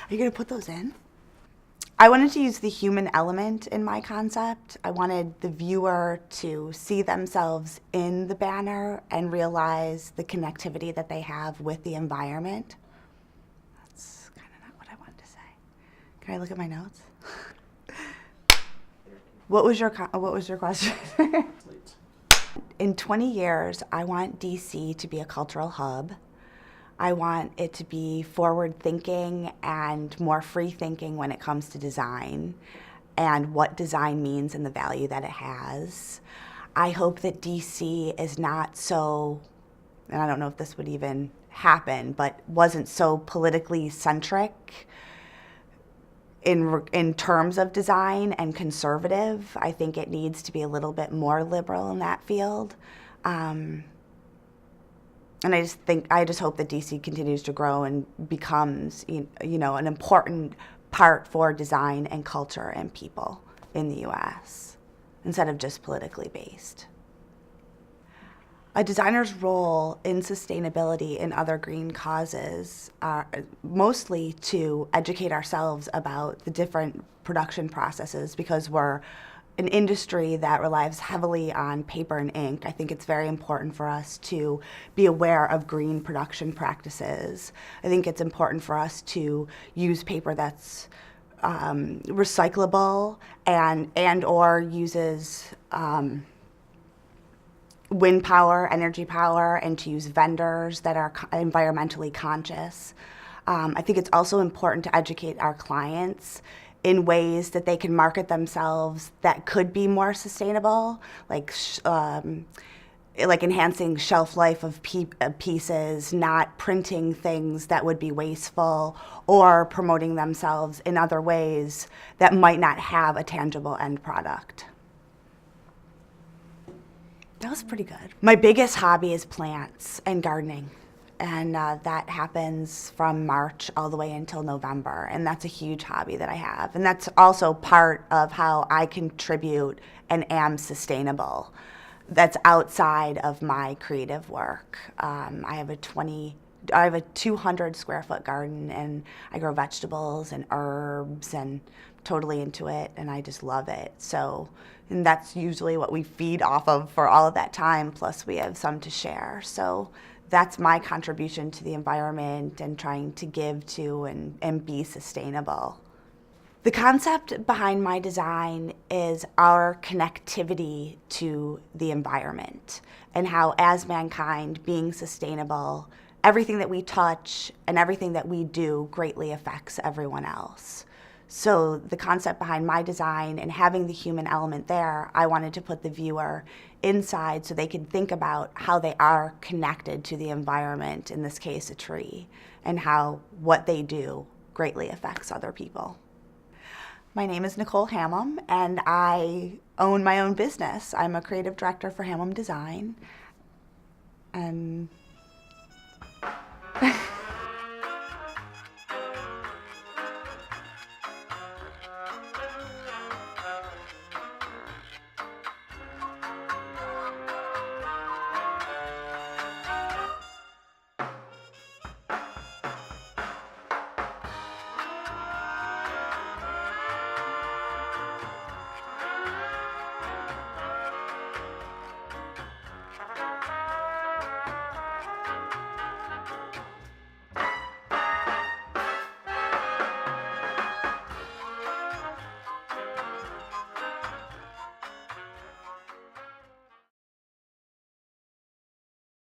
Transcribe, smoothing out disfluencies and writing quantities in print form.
Are you going to put those in? I wanted to use the human element in my concept. I wanted the viewer to see themselves in the banner and realize the connectivity that they have with the environment. That's kind of not what I wanted to say. Can I look at my notes? What was your question? In 20 years, I want DC to be a cultural hub. I want it to be forward-thinking and more free-thinking when it comes to design and what design means and the value that it has. I hope that DC is not so, and I don't know if this would even happen, but wasn't so politically centric in terms of design and conservative. I think it needs to be a little bit more liberal in that field. And I just hope that DC continues to grow and becomes, you know, an important part for design and culture and people in the U.S. instead of just politically based. A designer's role in sustainability and other green causes are mostly to educate ourselves about the different production processes, because we're an industry that relies heavily on paper and ink. I think it's very important for us to be aware of green production practices. I think it's important for us to use paper that's recyclable and or uses wind power, energy power, and to use vendors that are environmentally conscious. I think it's also important to educate our clients in ways that they can market themselves that could be more sustainable, like enhancing shelf life of pieces, not printing things that would be wasteful, or promoting themselves in other ways that might not have a tangible end product. That was pretty good. My biggest hobby is plants and gardening. And that happens from March all the way until November. And that's a huge hobby that I have. And that's also part of how I contribute and am sustainable. That's outside of my creative work. I have a 200 square foot garden, and I grow vegetables and herbs and totally into it, and I just love it. So, and that's usually what we feed off of for all of that time, plus we have some to share. So that's my contribution to the environment and trying to give to and be sustainable. The concept behind my design is our connectivity to the environment, and how as mankind being sustainable, everything that we touch and everything that we do greatly affects everyone else. So the concept behind my design and having the human element there, I wanted to put the viewer inside so they could think about how they are connected to the environment, in this case a tree, and how what they do greatly affects other people. My name is Nicole Hamam, and I own my own business. I'm a creative director for Hamam Design, and